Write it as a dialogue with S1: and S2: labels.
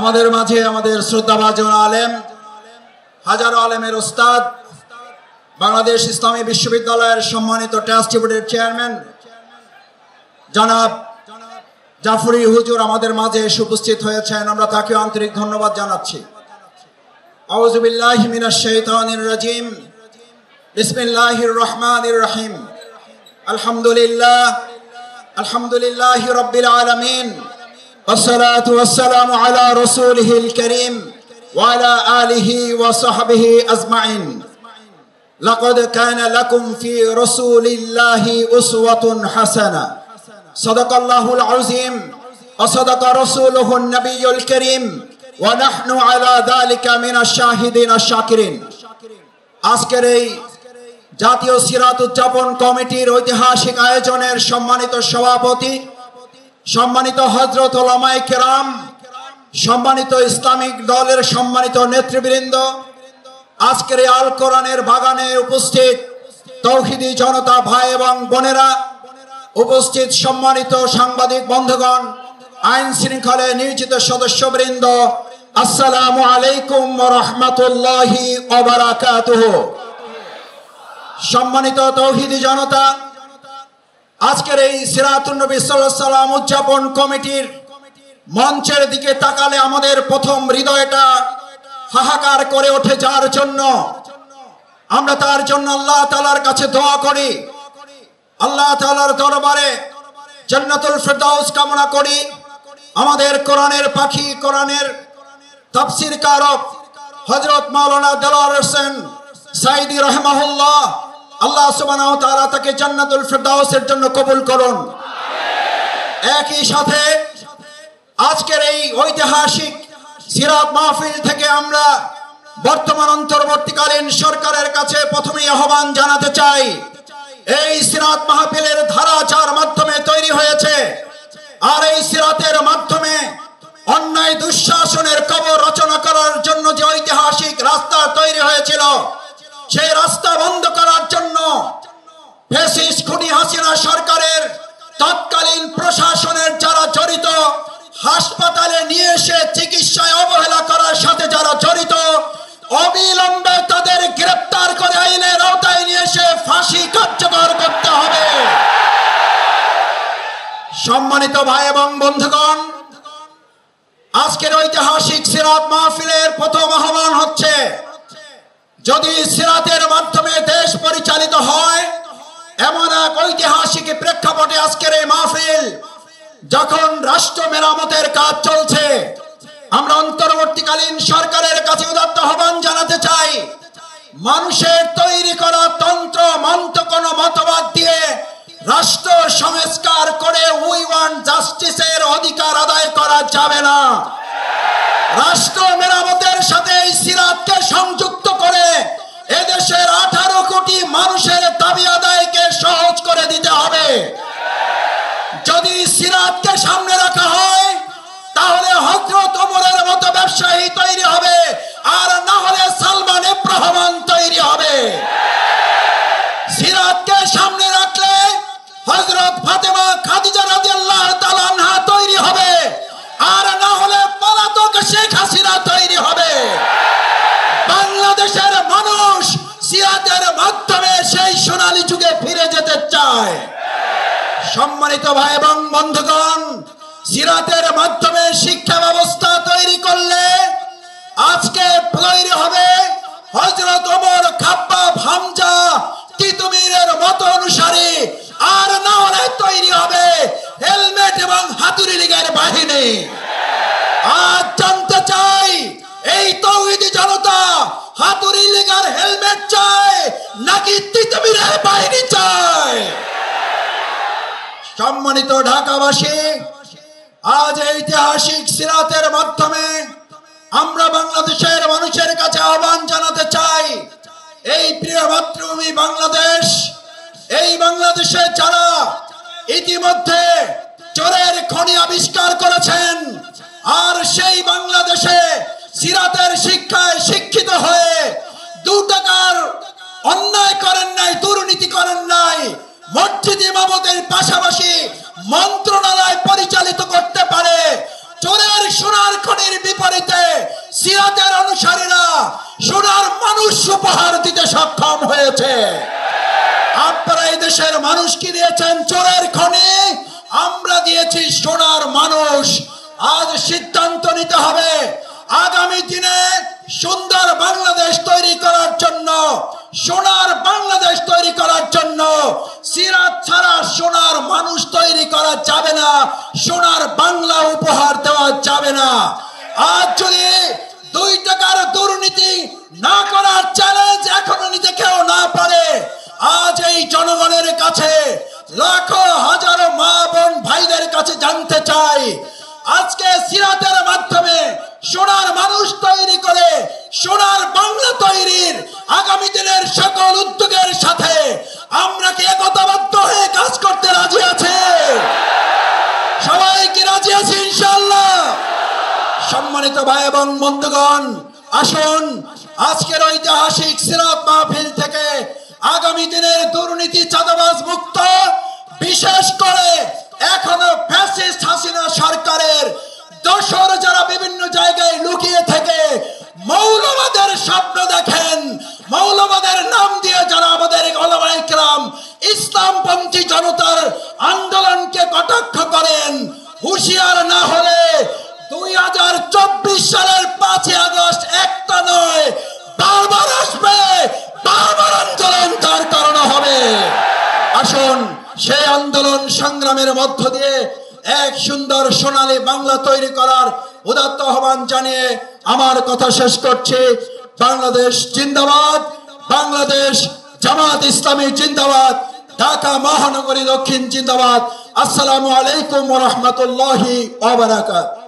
S1: আমাদের মাঝে আমাদের শ্রদ্ধাভাজন আলেম, হাজারো আলেমের ওস্তাদ, বাংলাদেশ ইসলামী বিশ্ববিদ্যালয়ের সম্মানিত ট্রাস্টি বোর্ডের চেয়ারম্যান জনাব জাফরি হুজুর আমাদের মাঝে এসে উপস্থিত হয়েছেন। আমরা তাকে আন্তরিক ধন্যবাদ জানাচ্ছি। আউযু বিল্লাহি মিনাশ শাইতানির রাজিম। বিসমিল্লাহির রহমানির রহিম। আলহামদুলিল্লাহি রাব্বিল আলামিন। والصلاة والسلام على رسوله الكريم وعلى آله وصحبه أجمعين. لقد كان لكم في رسول الله أسوة حسنة. صدق الله العظيم وصدق رسوله النبي الكريم ونحن على ذلك من الشاهدين الشاكرين. আজকের এই জাতীয় সিরাত উদযাপন কমিটির ঐতিহাসিক আয়োজনের সম্মানিত সভাপতি, সম্মানিত হযরত উলামায়ে কেরাম, সম্মানিত ইসলামিক দলের সম্মানিত নেতৃবৃন্দ, আজকের এই আল কোরআনের বাগানে উপস্থিত তৌহিদি জনতা ভাই এবং বোনেরা, উপস্থিত সম্মানিত সাংবাদিক বন্ধুগণ, আইন শৃঙ্খলায় নিয়োজিত সদস্যবৃন্দ, আসসালামু আলাইকুম ওয়া রাহমাতুল্লাহি ওয়া বারাকাতুহু। সম্মানিত তৌহিদি জনতা, আজকের এই সিরাতুন নবী সাল্লাল্লাহু আলাইহি ওয়াসাল্লাম উদযাপন কমিটির মঞ্চের দিকে তাকালে আমাদের প্রথম হৃদয়টা হাহাকার করে ওঠে, যার জন্য আমরা তার জন্য আল্লাহ তাআলার কাছে দোয়া করি, আল্লাহ তাআলার দরবারে জান্নাতুল ফেরদাউস কামনা করি। আমাদের কোরআনের পাখি, কোরআনের তাফসীর কারক হযরত মাওলানা দেলোয়ার হোসেন সাঈদী রাহিমাহুল্লাহ, আল্লাহ সুবহানাহু ওয়া তাআলা তাকে জান্নাতুল ফেরদাউসের জন্য কবুল করুন। একই সাথে আজকের এই ঐতিহাসিক সিরাত মাহফিল থেকে আমরা বর্তমান অন্তর্বর্তীকালীন সরকারের কাছে প্রথমেই আহ্বান জানাতে চাই, এই সিরাত মাহফিলের ধারা যার মাধ্যমে তৈরি হয়েছে, আর এই সিরাতের মাধ্যমে অন্যায় দুঃশাসনের কবর রচনা করার জন্য যে ঐতিহাসিক রাস্তা তৈরি হয়েছিল, সেই রাস্তা বন্ধ করার জন্য ফ্যাসিস্ট খুনি হাসিনা সরকারের তৎকালীন প্রশাসনের যারা জড়িত, হাসপাতালে নিয়ে এসে চিকিৎসায় অবহেলা করার সাথে যারা জড়িত, অবিলম্বে তাদের গ্রেফতার করে আইনের আওতায় নিয়ে এসে ফাঁসি কার্যকর করতে হবে। সম্মানিত ভাই এবং বন্ধুগণ, আজকের ঐতিহাসিক সিরাত মাহফিলের প্রথম আহ্বান হচ্ছে, যদি সিরাতের মাধ্যমে দেশ পরিচালিত হয়, এমন এক ঐতিহাসিক প্রেক্ষাপটে আজকের এই মাহফিল, যখন রাষ্ট্র মেরামতের কাজ চলছে, আমরা অন্তর্বর্তীকালীন সরকারের কাছে উদাত্ত আহ্বান জানাতে চাই, মানুষের তৈরি করা তন্ত্র মন্ত্র কোনো মতবাদ দিয়ে রাষ্ট্র সংস্কার করে উই ওয়ান্ট জাস্টিসের অধিকার আদায় করা যাবে না। রাষ্ট্র মেরামতের সাথে এই সিরাতকে সংযুক্ত করে এদেশের 18 কোটি মানুষের দাবি আদায়কে সহজ করে দিতে হবে। যদি সিরাতকে সামনে রাখা হয়, তাহলে হযরত ওমরের মতো ব্যবসায়ী তৈরি হবে, আর না হলে সালমান ইবনে রহমান তৈরি হবে। সিরাতকে সামনে রাখলে হযরত ফাতেমা খাদিজা রাদিয়াল্লাহু তাআলা আনহা তৈরি হবে, আর না হলে পলাতক শেখ হাসিনা তৈরি হবে। বাংলাদেশের মানুষ সিরাতের মাধ্যমে সেই সোনালী যুগে ফিরে যেতে চায়। সম্মানিত ভাই এবং বন্ধুগণ, সিরাতের মাধ্যমে শিক্ষা ব্যবস্থা তৈরি করলে আজকে তৈরি হবে হযরত ওমর, খাব্বাব, হামজা, তিতুমীরের মত অনুসারী, আর না হলে তৈরি হবে হেলমেট এবং হাতুড়ি লীগের বাহিনী। আজ জানতে চাই, এই তৌহিদি জনতা হাতুড়ি লীগের হেলমেট চায় নাকি তিতুমীরের বাহিনী চায়? সম্মানিত ঢাকাবাসী, আজ ঐতিহাসিক সিরাতের মাধ্যমে আমরা বাংলাদেশের মানুষের কাছে আহ্বান জানাতে চাই, এই প্রিয় মাতৃভূমি বাংলাদেশ, এই বাংলাদেশে যারা ইতিমধ্যে চোরের খনি আবিষ্কার করেছেন, আর সেই বাংলাদেশে সিরাতের শিক্ষায় শিক্ষিত হয়ে 2 টাকার অন্যায় করেন নাই, দুর্নীতি করেন নাই, মসজিদ ইমামতের পাশাপাশি মন্ত্রণালয় পরিচালিত করতে পারে, চোরের সোনার খনির বিপরীতে সিরাতের অনুসারীরা সোনার মানুষ উপহার দিতে সক্ষম হয়েছে। আপনারা এই দেশের মানুষ কি দিয়েছেন? চোরের খনি। আমরা দিয়েছি সোনার মানুষ। আজ সিদ্ধান্ত নিতে হবে আগামী দিনে সুন্দর বাংলাদেশ তৈরি করার জন্য, সোনার বাংলাদেশ তৈরি করার জন্য সিরাত ছাড়া সোনার মানুষ তৈরি করা যাবে না, সোনার বাংলা উপহার দেওয়া যাবে না। আজ যদি 2 টাকার দুর্নীতি না করার চ্যালেঞ্জ এখনো নিতে কেউ না পারে, আজ এই জনগণের কাছে, লাখো হাজারো মা বোন ভাইদের কাছে জানতে চাই, আজকে সিরাতের মাধ্যমে সোনার মানুষ তৈরি করে সোনার বাংলা তৈরির আগামী দিনের সকল উদ্যোগের সাথে আমরা কি একতাবদ্ধ হয়ে কাজ করতে রাজি আছে? সবাই কি রাজি আছে ইনশাআল্লাহ? সম্মানিত ভাই এবং বন্ধুগণ, আসুন আজকের ঐতিহাসিক সিরাত মাহফিল থেকে আগামী দিনের দুর্নীতি চাঁদাবাজ মুক্ত, বিশেষ করে এখনো ফ্যাসিস্ট হাসিনা সরকারের দোসর যারা বিভিন্ন জায়গায় লুকিয়ে থেকে মৌলবাদের স্বপ্ন দেখেন, মৌলবাদের নাম দিয়ে যারা আমাদের ওলামায়ে কেরাম ইসলামপন্থী জনতার আন্দোলনকে কটাক্ষ করেন, হুঁশিয়ার না হলে 2024 সালের 5 আগস্ট একটা নয়, বারবার আসবে, বারবার আন্দোলন তার কারণে হবে। আসুন সেই আন্দোলন সংগ্রামের মধ্য দিয়ে এক সুন্দর সোনালী বাংলা তৈরি করার উদাত্ত আহ্বান জানিয়ে আমার কথা শেষ করছি। বাংলাদেশ জিন্দাবাদ, বাংলাদেশ জামাত ইসলামী জিন্দাবাদ, ঢাকা মহানগরী দক্ষিণ জিন্দাবাদ। আসসালামু আলাইকুম ওয়া রাহমাতুল্লাহি ওয়া বারাকাতুহু।